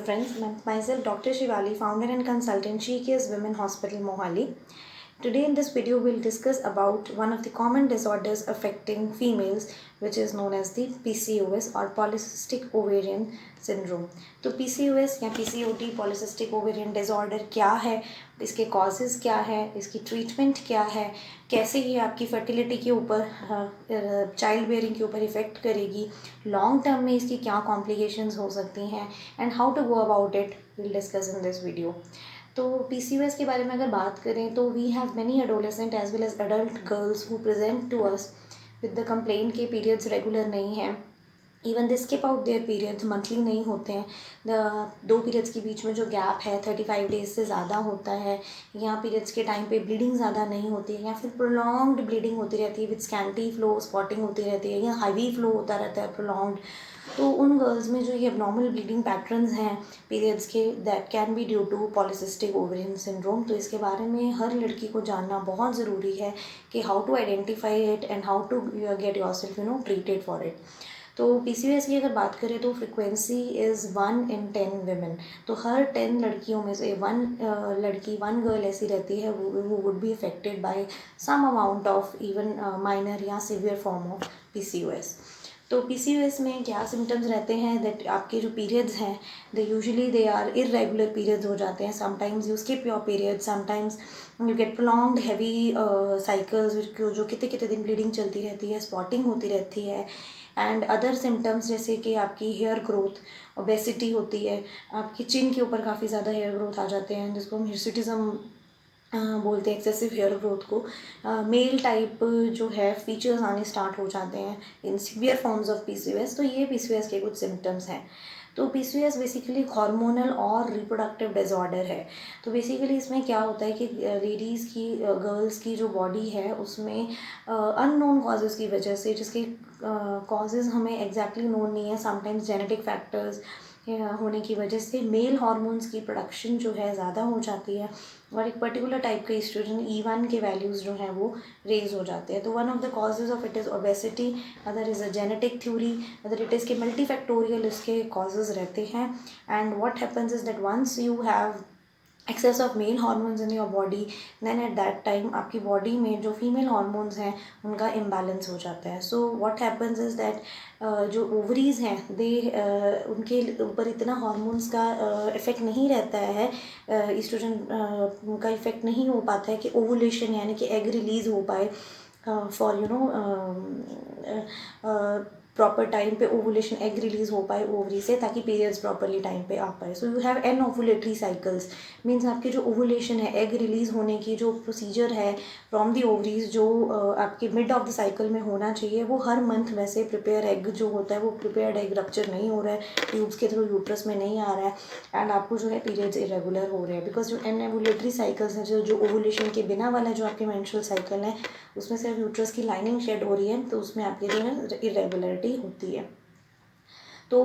friends, myself Dr. Shivali, founder and consultant, She-Cares Women Hospital, Mohali. Today in this video, we'll discuss about one of the common disorders affecting females, which is known as the PCOS or Polycystic Ovarian Syndrome. तो PCOS या PCOD Polycystic Ovarian Disorder क्या है, इसके causes क्या है, इसकी treatment क्या है, कैसे ये आपकी फर्टिलिटी के ऊपर, चाइल्ड बेयरिंग के ऊपर इफ़ेक्ट करेगी, लॉन्ग टर्म में इसकी क्या कॉम्प्लिकेशंस हो सकती हैं, and how to go about it will discuss in this video. तो PCOS के बारे में अगर बात करें तो we have many adolescent as well as adult girls who present to us with the complaint के पीरियड्स रेगुलर नहीं हैं. Even they skip out their periods, monthly नहीं होते हैं. दो पीरियड्स के बीच में जो गैप है 35 डेज से ज़्यादा होता है, या पीरियड्स के टाइम पे ब्लीडिंग ज़्यादा नहीं होती है, या फिर प्रोलॉन्ग्ड ब्लीडिंग होती रहती है विद स्कैंटी फ्लो, स्पॉटिंग होती रहती है, या हैवी फ्लो होता रहता है प्रोलॉन्ग्ड. तो उन गर्ल्स में जो ये एबनॉर्मल ब्लीडिंग पैटर्न्स हैं पीरियड्स के, that can be due to polycystic ovarian syndrome. तो इसके बारे में हर लड़की को जानना बहुत ज़रूरी है कि how to identify it and how to get yourself treated for it. तो PCOS की अगर बात करें तो फ्रिक्वेंसी इज़ 1 in 10 women. तो हर 10 लड़कियों में से वन गर्ल ऐसी रहती है वो would be affected by some amount of even minor या सीवियर फॉर्म ऑफ PCOS. तो PCOS में क्या सिम्टम्स रहते हैं, दैट आपके जो पीरियड्स हैं दे आर इरेगुलर पीरियड्स हो जाते हैं. Sometimes you skip your period, sometimes you get prolonged heavy cycles जो कितने कितने दिन ब्लीडिंग चलती रहती है, स्पॉटिंग होती रहती है. एंड अदर सिम्टम्स जैसे कि आपकी हेयर ग्रोथ, ओबेसिटी होती है, आपकी चिन के ऊपर काफ़ी ज़्यादा हेयर ग्रोथ आ जाते हैं जिसको हम हिर्सुटिज्म बोलते हैं, एक्सेसिव हेयर ग्रोथ को. मेल टाइप जो है फीचर्स आने स्टार्ट हो जाते हैं in severe forms of PCOS. तो ये PCOS के कुछ सिम्टम्स हैं. तो PCOS बेसिकली हार्मोनल और रिप्रोडक्टिव डिसऑर्डर है. तो बेसिकली इसमें क्या होता है कि लेडीज़ की, गर्ल्स की जो बॉडी है उसमें अननोन कॉजेज़ की वजह से, जिसके कॉजेज़ हमें एग्जैक्टली नोन नहीं है, समटाइम्स जेनेटिक फैक्टर्स होने की वजह से मेल हार्मोन्स की प्रोडक्शन जो है ज़्यादा हो जाती है और एक पर्टिकुलर टाइप के ईस्ट्रोजन E1 के वैल्यूज़ जो हैं वो रेज हो जाते हैं. तो one of the causes of it is obesity, other is a genetic theory, other it is के मल्टीफैक्टोरियल इसके कॉजेज़ रहते हैं. And what happens is that once you have excess of male hormones in your body, then at that time आपकी body में जो female hormones हैं उनका imbalance हो जाता है. So what happens is that जो ओवरीज़ हैं उनके ऊपर इतना हार्मोन्स का इफ़ेक्ट नहीं रहता है, ईस्ट्रोजन का इफ़ेक्ट नहीं हो पाता है कि ओवुलेशन यानी कि एग रिलीज़ हो पाए फॉर प्रॉपर टाइम पे ओवुलेशन, एग रिलीज़ हो पाए ओवरी से, ताकि पीरियड्स प्रॉपरली टाइम पे आ पाए. So you have an ovulatory cycles, means आपकी जो ओवुलेशन है, एग रिलीज़ होने की जो प्रोसीजर है फ्रॉम दी ओवरीज, जो आपके मिड ऑफ द साइकिल में होना चाहिए, वो हर मंथ वैसे प्रिपेयर एग जो होता है वो प्रिपेयर्ड एग रप्चर नहीं हो रहा है, ट्यूब्स के थ्रू यूट्रस में नहीं आ रहा है, एंड आपको जो है पीरियड्स इरेगुलर हो रहे हैं. बिकॉज जो एन ओवुलेटरी साइकिल्स हैं, जो ओवुलेशन के बिना वाला जो आपके मेंस्ट्रुअल साइकिल है उसमें सिर्फ यूट्रस की लाइनिंग शेड हो रही है, तो उसमें आपकी जो है इरेगुलरिटी होती है. तो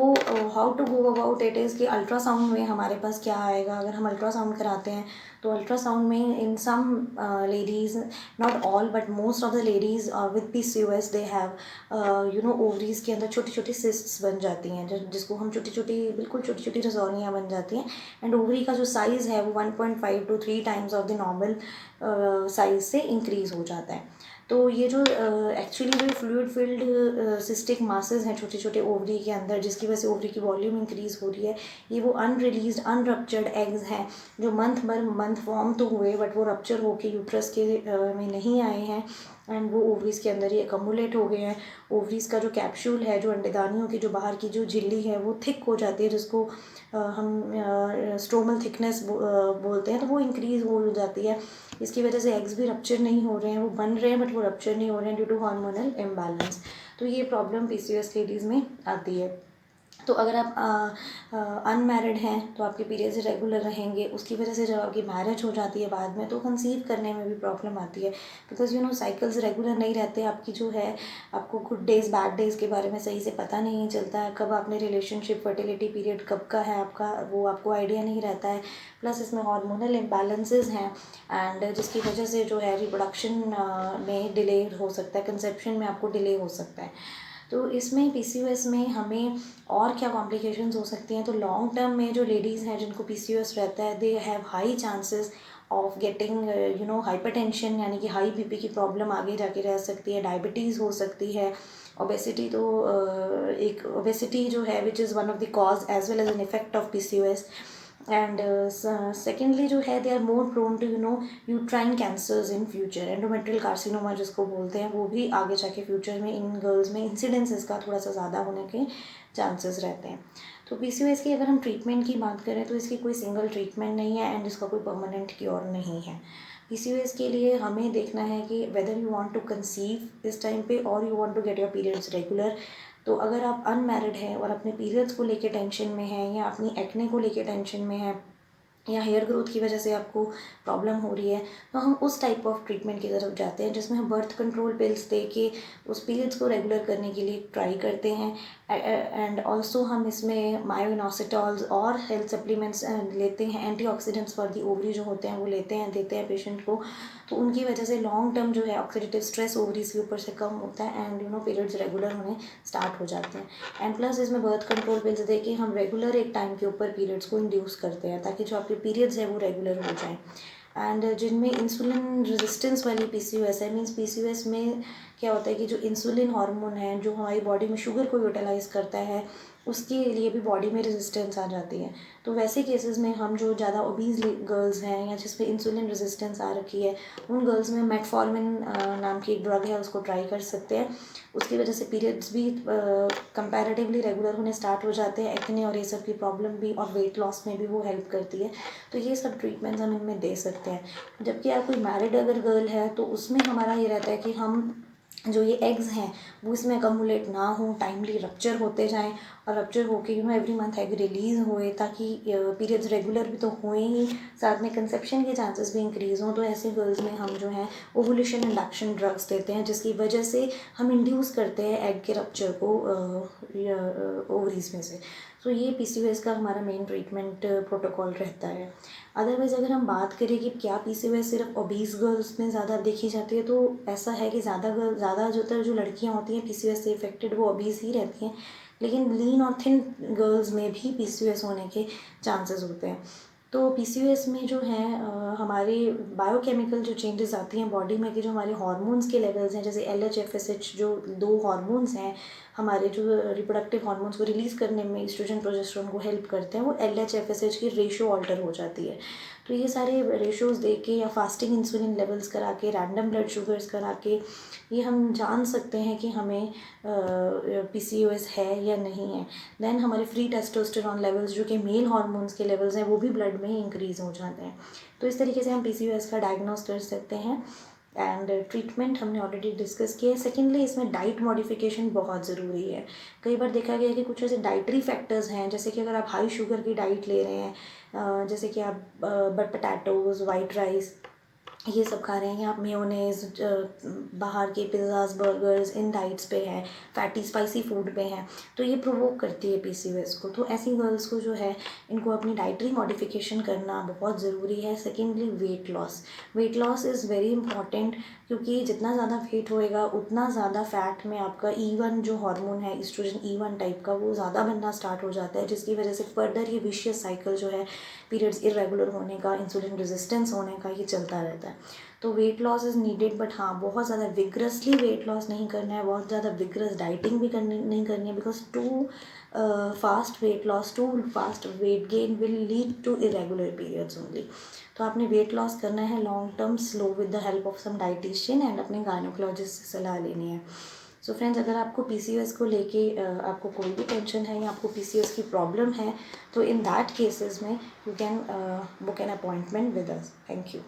how to go about it is कि अल्ट्रासाउंड में हमारे पास क्या आएगा. अगर हम अल्ट्रासाउंड कराते हैं तो अल्ट्रासाउंड में in some ladies, not all but most of the ladies with PCOS they have ovaries के अंदर छोटी छोटी सिस्ट्स बन जाती हैं, जिसको हम बिल्कुल छोटी छोटी रसौलियाँ बन जाती हैं. एंड ओवरी का जो साइज़ है वो 1.5 to 3 times of the normal size से इंक्रीज़ हो जाता है. तो ये जो एक्चुअली जो फ्लूइड फिल्ड सिस्टिक मासेस हैं छोटे छोटे ओवरी के अंदर, जिसकी वजह से ओवरी की वॉल्यूम इंक्रीज़ हो रही है, ये वो अनरिलीज्ड अनरप्चर्ड एग्स हैं जो मंथ फॉर्म तो हुए बट वो रप्चर होके यूट्रस के में नहीं आए हैं, एंड वो ओवरीज़ के अंदर ही एकमुलेट हो गए हैं. ओवरीज़ का जो कैप्सूल है, जो अंडेदानियों की जो बाहर की जो झिल्ली है वो थिक हो जाती है, जिसको हम स्ट्रोमल थिकनेस बोलते हैं, तो वो इंक्रीज़ हो जाती है. इसकी वजह से एग्स भी रप्चर नहीं हो रहे हैं, वो बन रहे हैं बट वो रप्चर नहीं हो रहे हैं ड्यू टू हार्मोनल इम्बैलेंस. तो ये प्रॉब्लम PCOS लेडीज़ में आती है. तो अगर आप अनमैरिड हैं तो आपके पीरियड्स रेगुलर रहेंगे, उसकी वजह से जब आपकी मैरिज हो जाती है बाद में तो कंसीव करने में भी प्रॉब्लम आती है, बिकॉज साइकिल्स रेगुलर नहीं रहते. आपकी जो है, आपको गुड डेज़ बैड डेज़ के बारे में सही से पता नहीं चलता है, कब आपने रिलेशनशिप, फर्टिलिटी पीरियड कब का है आपका, वो आपको आइडिया नहीं रहता है. प्लस इसमें हार्मोनल इम्बैलेंसेस हैं, एंड जिसकी वजह से जो है रिप्रोडक्शन में डिले हो सकता है, कंसेप्शन में आपको डिले हो सकता है. तो इसमें PCOS में हमें और क्या कॉम्प्लिकेशंस हो सकती हैं, तो लॉन्ग टर्म में जो लेडीज़ हैं जिनको PCOS रहता है, they have high chances of getting hypertension, यानी कि हाई बीपी की प्रॉब्लम आगे जाके रह सकती है, डायबिटीज़ हो सकती है, ओबेसिटी। तो एक ओबेसिटी जो है which is one of the cause as well as an effect of PCOS। And secondly जो है, they are more prone to uterine cancers in future. Endometrial carcinoma जिसको बोलते हैं, वो भी आगे जाके फ्यूचर में इन गर्ल्स में इंसिडेंसेस का थोड़ा सा ज़्यादा होने के चांसेस रहते हैं। तो PCOS की अगर हम ट्रीटमेंट की बात करें तो इसकी कोई सिंगल ट्रीटमेंट नहीं है एंड इसका कोई परमानेंट क्योर नहीं है। PCOS के लिए हमें देखना है कि whether you want to conceive इस टाइम पे और you want to get your periods regular. तो अगर आप अनमैरिड हैं और अपने पीरियड्स को लेके टेंशन में हैं, या अपनी एक्ने को लेके टेंशन में हैं, या हेयर ग्रोथ की वजह से आपको प्रॉब्लम हो रही है, तो हम उस टाइप ऑफ ट्रीटमेंट की तरफ जाते हैं जिसमें हम बर्थ कंट्रोल पिल्स दे के उस पीरियड्स को रेगुलर करने के लिए ट्राई करते हैं। एंड ऑल्सो हम इसमें मायोइनोसिटॉल्स और हेल्थ सप्लीमेंट्स लेते हैं, एंटीऑक्सीडेंट्स फॉर दी ओवरी जो होते हैं वो लेते हैं, देते हैं पेशेंट को। तो उनकी वजह से लॉन्ग टर्म जो है ऑक्सीडेटिव स्ट्रेस ओवरीज के ऊपर से कम होता है एंड पीरियड्स रेगुलर होने स्टार्ट हो जाते हैं। एंड प्लस इसमें बर्थ कंट्रोल पिल्स दे के हम रेगुलर एक टाइम के ऊपर पीरियड्स को इंड्यूस करते हैं ताकि जो आपके पीरियड्स है वो रेगुलर हो जाएं। एंड जिनमें इंसुलिन रेजिस्टेंस वाली PCOS है, मीन्स PCOS में क्या होता है कि जो इंसुलिन हार्मोन है जो हमारी बॉडी में शुगर को यूटिलाइज करता है, उसके लिए भी बॉडी में रेजिस्टेंस आ जाती है। तो वैसे केसेस में हम जो ज़्यादा ओबीज गर्ल्स हैं या जिस पे इंसुलिन रेजिस्टेंस आ रखी है, उन गर्ल्स में मेटफॉर्मिन नाम की एक ड्रग है, उसको ट्राई कर सकते हैं। उसकी वजह से पीरियड्स भी कंपैरेटिवली रेगुलर होने स्टार्ट हो जाते हैं, एक्ने और ये सब की प्रॉब्लम भी, और वेट लॉस में भी वो हेल्प करती है। तो ये सब ट्रीटमेंट्स हम इनमें दे सकते हैं। जबकि आप कोई मैरिड अगर गर्ल है तो उसमें हमारा ये रहता है कि हम जो ये एग्स हैं वो इसमें अकमुलेट ना हो, टाइमली रप्चर होते जाएं, और रप्चर होके एवरी मंथ एग रिलीज़ होए, ताकि पीरियड्स रेगुलर भी तो होए ही, साथ में कंसेप्शन के चांसेस भी इंक्रीज़ हों। तो ऐसे गर्ल्स में हम जो है ओवुलेशन इंडक्शन ड्रग्स देते हैं, जिसकी वजह से हम इंड्यूस करते हैं एग के रप्चर को ओवरीज में से। तो ये PCOS का हमारा मेन ट्रीटमेंट प्रोटोकॉल रहता है। अदरवाइज़ अगर हम बात करें कि क्या PCOS सिर्फ ओबीज गर्ल्स में ज़्यादा देखी जाती है, तो ऐसा है कि ज़्यादातर जो लड़कियां होती हैं PCOS से इफेक्टेड वो ओबीज ही रहती हैं, लेकिन लीन और थिन गर्ल्स में भी PCOS होने के चांसेस होते हैं। तो PCOS में जो है हमारे बायोकेमिकल जो चेंजेस आती हैं बॉडी में, कि जो हमारे हार्मोन्स के लेवल्स हैं, जैसे LH FSH जो 2 हार्मोन्स हैं हमारे, जो रिप्रोडक्टिव हार्मोन्स को रिलीज़ करने में ईस्ट्रोजन प्रोजेस्टेरोन को हेल्प करते हैं, वो LH FSH की रेशो ऑल्टर हो जाती है। तो ये सारे रेशोज़ दे के या फास्टिंग इंसुलिन लेवल्स करा के, रैंडम ब्लड शुगर्स करा के, ये हम जान सकते हैं कि हमें PCOS है या नहीं है। देन हमारे फ्री टेस्टोस्टेरॉन लेवल्स जो कि मेल हार्मोन्स के लेवल्स हैं वो भी ब्लड में ही इंक्रीज़ हो जाते हैं। तो इस तरीके से हम PCOS का डायग्नोस कर सकते हैं। एंड ट्रीटमेंट हमने ऑलरेडी डिस्कस किया है। सेकेंडली इसमें डाइट मॉडिफिकेशन बहुत ज़रूरी है। कई बार देखा गया है कि कुछ ऐसे डाइटरी फैक्टर्स हैं, जैसे कि अगर आप हाई शुगर की डाइट ले रहे हैं, जैसे कि आप बट पोटैटोज़, वाइट राइस ये सब खा रहे हैं, या आप मेयोनेज़, बाहर के पिज़्ज़ाज़, बर्गर्स इन डाइट्स पे हैं, फैटी स्पाइसी फूड पे हैं, तो ये प्रोवोक करती है PCOS को। तो ऐसी गर्ल्स को जो है इनको अपनी डाइटरी मॉडिफिकेशन करना बहुत ज़रूरी है। Secondly weight loss is very important, क्योंकि जितना ज़्यादा वेट होएगा उतना ज़्यादा फैट में आपका E1 जो हार्मोन है, ईस्ट्रोजन E1 टाइप का, वो ज़्यादा बनना स्टार्ट हो जाता है, जिसकी वजह से फर्दर ये विशियस साइकिल जो है पीरियड्स इरेगुलर होने का, इंसुलिन रेजिस्टेंस होने का, ये चलता रहता है। तो weight loss is needed, but हाँ बहुत ज़्यादा विग्रसली वेट लॉस नहीं करना है, बहुत ज़्यादा विग्रस डाइटिंग भी नहीं करनी है, because too fast weight loss, too fast weight gain will lead to irregular periods only. तो आपने वेट लॉस करना है long term slow with the help of some dietitian and अपने गायनोकोलॉजिस्ट से सलाह लेनी है। सो फ्रेंड्स, अगर आपको PCOS को लेके आपको कोई भी टेंशन है या आपको PCOS की प्रॉब्लम है, तो इन दैट केसेस में you can book an appointment with us. Thank you.